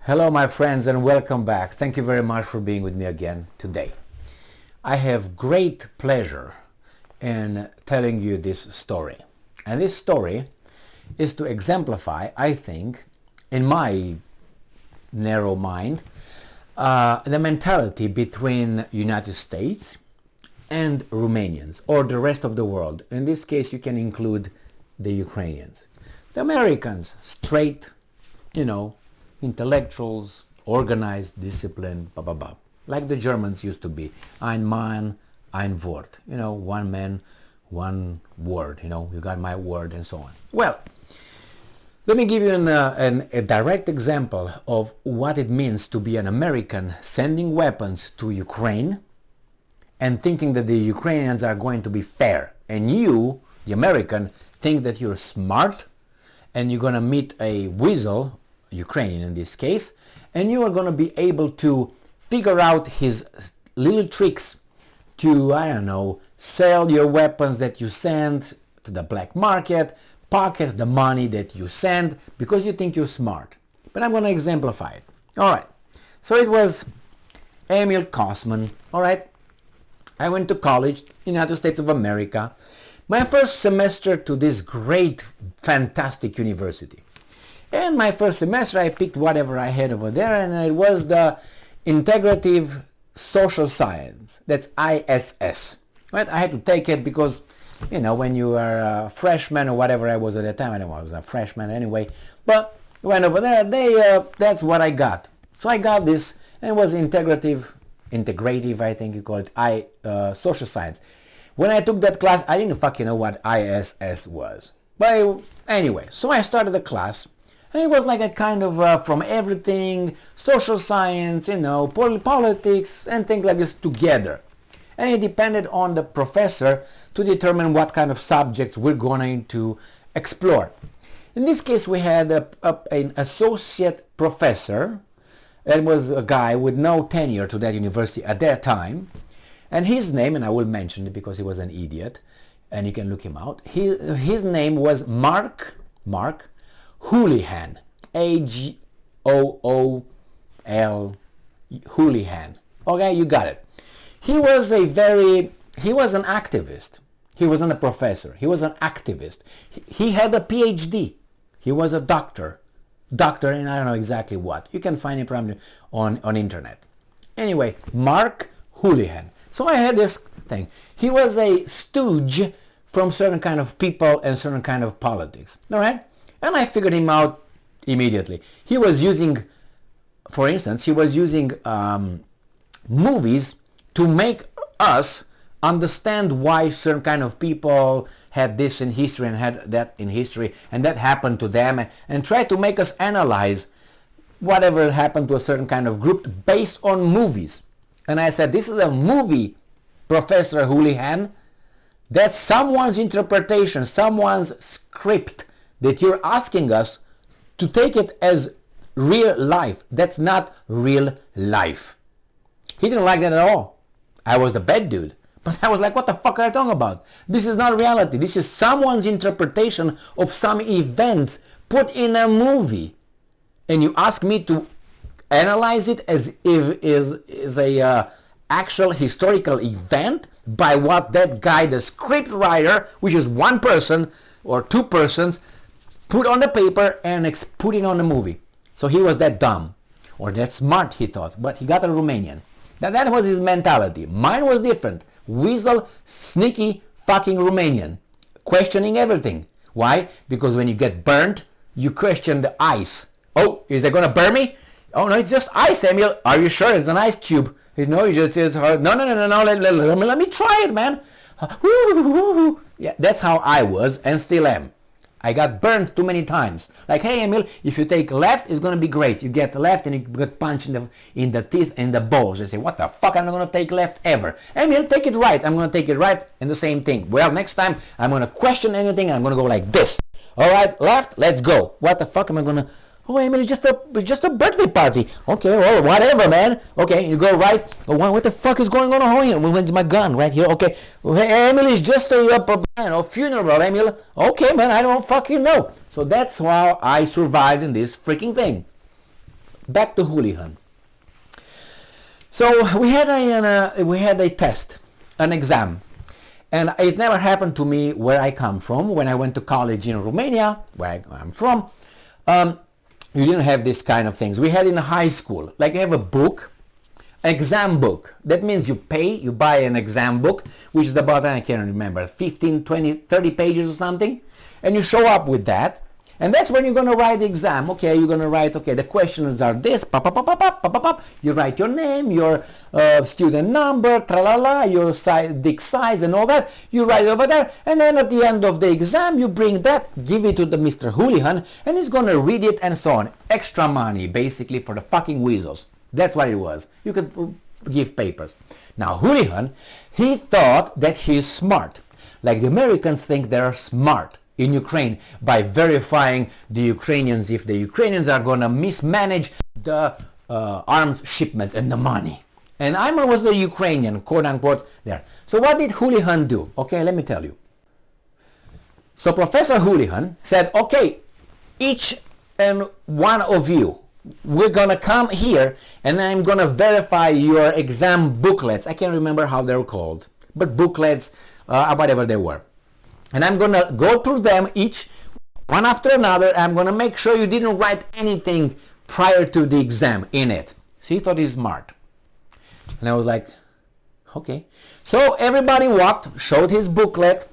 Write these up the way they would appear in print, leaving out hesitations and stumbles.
Hello my friends and welcome back. Thank you very much for being with me again today. I have great pleasure in telling you this story. And this story is to exemplify, I think, in my narrow mind, the mentality between United States and Romanians, or the rest of the world. In this case, you can include the Ukrainians. The Americans, straight, intellectuals, organized, disciplined, blah, blah, blah. Like the Germans used to be. Ein Mann, ein Wort. One man, one word. You got my word and so on. Well, let me give you a direct example of what it means to be an American sending weapons to Ukraine and thinking that the Ukrainians are going to be fair. And you, the American, think that you're smart and you're going to meet a weasel, Ukrainian in this case, and you are going to be able to figure out his little tricks to, sell your weapons that you send to the black market, pocket the money that you send because you think you're smart. But I'm going to exemplify it. All right. So it was Emil Kosman. All right. I went to college, United States of America. My first semester to this great, fantastic university. And my first semester, I picked whatever I had over there, and it was the Integrative Social Science. That's ISS. Right? I had to take it because, when you are a freshman or whatever I was at the time, I don't know, I was a freshman anyway. But went over there, that's what I got. So I got this, and it was integrative, I think you call it, social science. When I took that class, I didn't fucking know what ISS was. But anyway, so I started the class. And it was like a kind of from everything, social science, politics and things like this together. And it depended on the professor to determine what kind of subjects we're going to explore. In this case, we had an associate professor. It was a guy with no tenure to that university at that time. And his name, and I will mention it because he was an idiot, and you can look him out. His name was Mark Houlihan, Hool, Houlihan. Okay, you got it. He was an activist. He wasn't a professor. He was an activist. He had a PhD. He was a doctor, and I don't know exactly what. You can find him probably on internet. Anyway, Mark Houlihan. So I had this thing. He was a stooge from certain kind of people and certain kind of politics. All right? And I figured him out immediately. He was using, for instance, movies to make us understand why certain kind of people had this in history and had that in history and that happened to them, and try to make us analyze whatever happened to a certain kind of group based on movies. And I said, this is a movie, Professor Houlihan. That's someone's interpretation, someone's script that you're asking us to take it as real life. That's not real life. He didn't like that at all. I was the bad dude. But I was like, what the fuck are you talking about? This is not reality. This is someone's interpretation of some events put in a movie. And you ask me to analyze it as if is a actual historical event by what that guy, the script writer, which is one person or two persons, put on the paper and put it on the movie. So he was that dumb or that smart, he thought, but he got a Romanian. That was his mentality. Mine was different. Weasel, sneaky, fucking Romanian, questioning everything. Why? Because when you get burnt, you question the ice. Oh, is it gonna burn me? Oh no, it's just ice, Emil. Are you sure it's an ice cube? No, it's hard. No. Let me try it, man. Yeah, that's how I was and still am. I got burned too many times. Like, hey, Emil, if you take left, it's gonna be great. You get left and you get punched in the teeth and the balls. You say, what the fuck? I'm not gonna take left ever. Emil, take it right. I'm gonna take it right, and the same thing. Well, next time I'm gonna question anything. I'm gonna go like this. All right, left. Let's go. What the fuck am I gonna? Oh, Emil, it's just a birthday party. Okay, well, whatever, man. Okay, you go right. Oh, what the fuck is going on here? When's my gun? Right here. Okay. Hey, Emil, it's just a funeral, Emil. Okay, man, I don't fucking know. So that's how I survived in this freaking thing. back to Houlihan. So we had a test, an exam, and it never happened to me where I come from. When I went to college in Romania, where I'm from, you didn't have this kind of things. We had in high school, like you have a book, exam book. That means you pay, you buy an exam book, which is about, I can't remember, 15, 20, 30 pages or something, and you show up with that. And that's when you're going to write the exam. Okay, you're going to write, okay, the questions are this, pop, pop, pop, pop, pop, pop, pop. You write your name, your student number, tra-la-la, your dick size and all that. You write it over there, and then at the end of the exam, you bring that, give it to the Mr. Houlihan, and he's going to read it and so on. Extra money, basically, for the fucking weasels. That's what it was. You could give papers. Now, Houlihan, he thought that he's smart. Like the Americans think they're smart in Ukraine by verifying the Ukrainians if the Ukrainians are going to mismanage the arms shipments and the money. And I was the Ukrainian, quote unquote, there. So what did Houlihan do? Okay, let me tell you. So Professor Houlihan said, okay, each and one of you, we're going to come here and I'm going to verify your exam booklets. I can't remember how they're called, but booklets, whatever they were. And I'm going to go through them each, one after another. I'm going to make sure you didn't write anything prior to the exam in it. So he thought he's smart. And I was like, okay. So everybody walked, showed his booklet.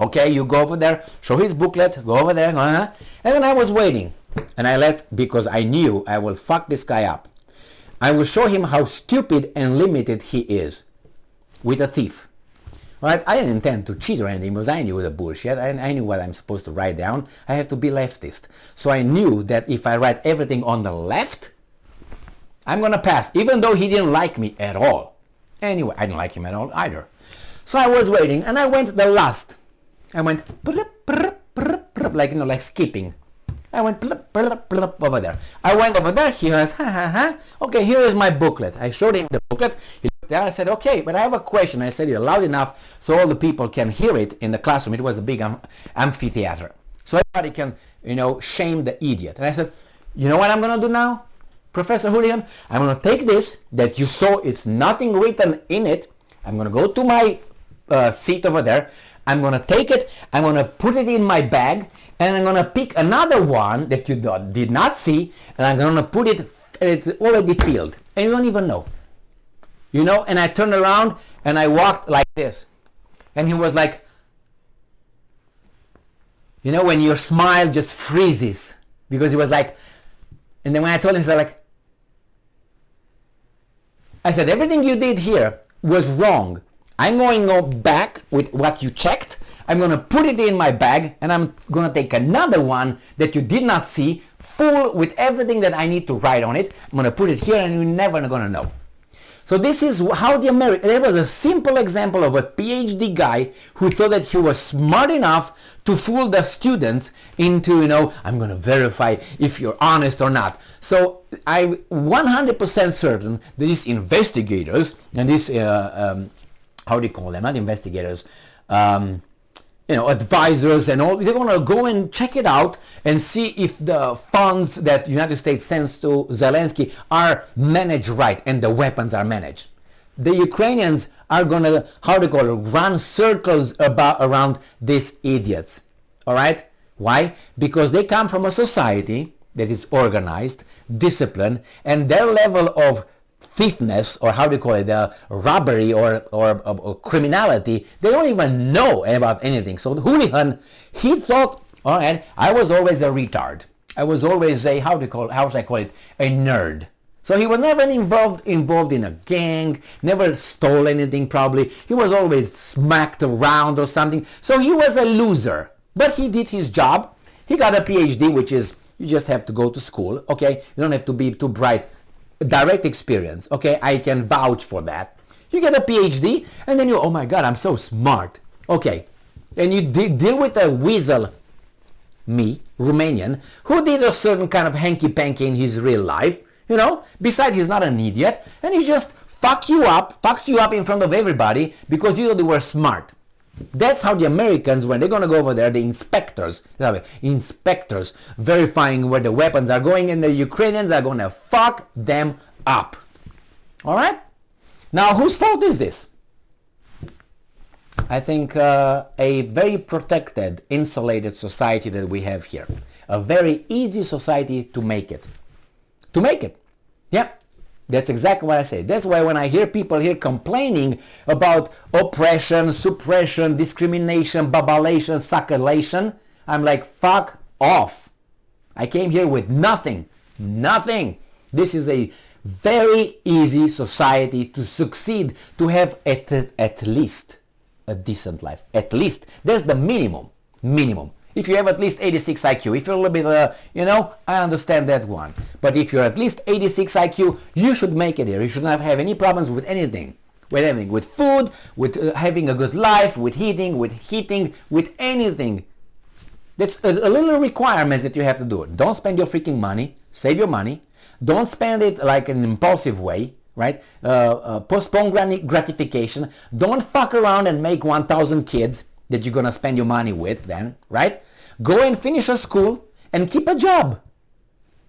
Okay, you go over there, show his booklet, go over there. And then I was waiting. And I because I knew I will fuck this guy up. I will show him how stupid and limited he is with a thief. Right? I didn't intend to cheat or anything because I knew the bullshit. I knew what I'm supposed to write down. I have to be leftist. So I knew that if I write everything on the left, I'm going to pass, even though he didn't like me at all. Anyway, I didn't like him at all either. So I was waiting, and I went the last. I went, like, you know, like skipping. I went over there. I went over there. He was, okay, here is my booklet. I showed him the booklet. He looked there. I said, okay, but I have a question. I said it loud enough so all the people can hear it in the classroom. It was a big amphitheater. So everybody can, you know, shame the idiot. And I said, you know what I'm going to do now, Professor Houlihan? I'm going to take this that you saw, it's nothing written in it. I'm going to go to my seat over there. I'm going to take it. I'm going to put it in my bag. And I'm going to pick another one that you did not see, and I'm going to put it, it's already filled, and you don't even know. You know, and I turned around, and I walked like this. And he was like, you know, when your smile just freezes, because he was like, and then when I told him, he said like, I said, everything you did here was wrong. I'm going to go back with what you checked. I'm going to put it in my bag, and I'm going to take another one that you did not see, full with everything that I need to write on it. I'm going to put it here, and you're never going to know. So this is how the American, there was a simple example of a PhD guy who thought that he was smart enough to fool the students into, you know, I'm going to verify if you're honest or not. So I'm 100% certain that these investigators and these, how do you call them? Not investigators, you know, advisors and all, they're going to go and check it out and see if the funds that the United States sends to Zelensky are managed right and the weapons are managed. The Ukrainians are going to, how do you call it, run circles around these idiots. All right? Why? Because they come from a society that is organized, disciplined, and their level of thiefness, or how do you call it, robbery or criminality, they don't even know about anything. So Houlihan, he thought, all right, I was always a retard. I was always a, how should I call it, a nerd. So he was never involved in a gang, never stole anything probably. He was always smacked around or something. So he was a loser. But he did his job. He got a PhD, which is, you just have to go to school, okay? You don't have to be too bright. Direct experience, okay? I can vouch for that. You get a PhD, and then you, oh my God, I'm so smart. Okay, and you deal with a weasel, me, Romanian, who did a certain kind of hanky-panky in his real life, you know? Besides, he's not an idiot, and he just fucks you up in front of everybody because you thought you were smart. That's how the Americans, when they're going to go over there, the inspectors verifying where the weapons are going, and the Ukrainians are going to fuck them up. All right? Now, whose fault is this? I think a very protected, insulated society that we have here. A very easy society to make it. To make it. Yeah. That's exactly what I say. That's why when I hear people here complaining about oppression, suppression, discrimination, babalation, suckerlation, I'm like, fuck off. I came here with nothing. Nothing. This is a very easy society to succeed, to have at least a decent life. At least. That's the minimum. Minimum. If you have at least 86 IQ, if you're a little bit, I understand that one. But if you're at least 86 IQ, you should make it here. You should not have any problems with anything. With food, with having a good life, with heating, with anything. That's a little requirements that you have to do. Don't spend your freaking money. Save your money. Don't spend it like an impulsive way, right? Postpone gratification. Don't fuck around and make 1,000 kids that you're going to spend your money with then, right? Go and finish a school and keep a job.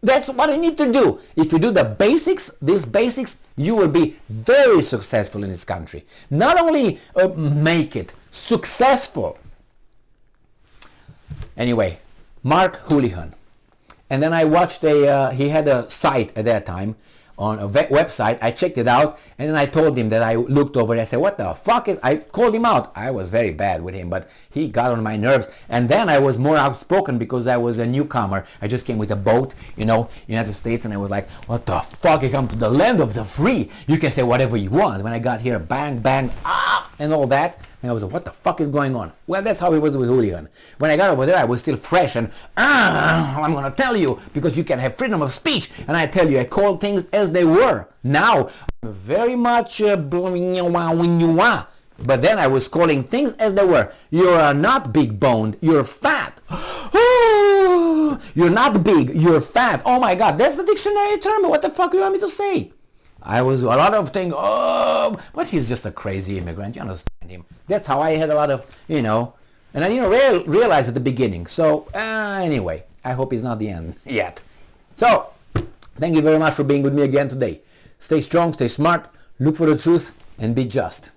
That's what you need to do. If you do the basics, these basics, you will be very successful in this country. Not only make it successful. Anyway, Mark Houlihan. And then I watched he had a site at that time, on a website. I checked it out, and then I told him that I looked over it. I said, what the fuck is... I called him out. I was very bad with him, but he got on my nerves. And then I was more outspoken because I was a newcomer. I just came with a boat, United States, and I was like, what the fuck? I come to the land of the free. You can say whatever you want. When I got here, bang, bang, and all that. And I was like, what the fuck is going on? Well, that's how it was with Houlihan. When I got over there, I was still fresh and, I'm going to tell you, because you can have freedom of speech. And I tell you, I call things as they were. Now, I'm very much, but then I was calling things as they were. You're not big-boned, you're fat. You're not big, you're fat. Oh my God, that's the dictionary term. What the fuck do you want me to say? I was a lot of things, but he's just a crazy immigrant, you understand him. That's how I had a lot of, and I didn't realize at the beginning. So, anyway, I hope it's not the end yet. So, thank you very much for being with me again today. Stay strong, stay smart, look for the truth, and be just.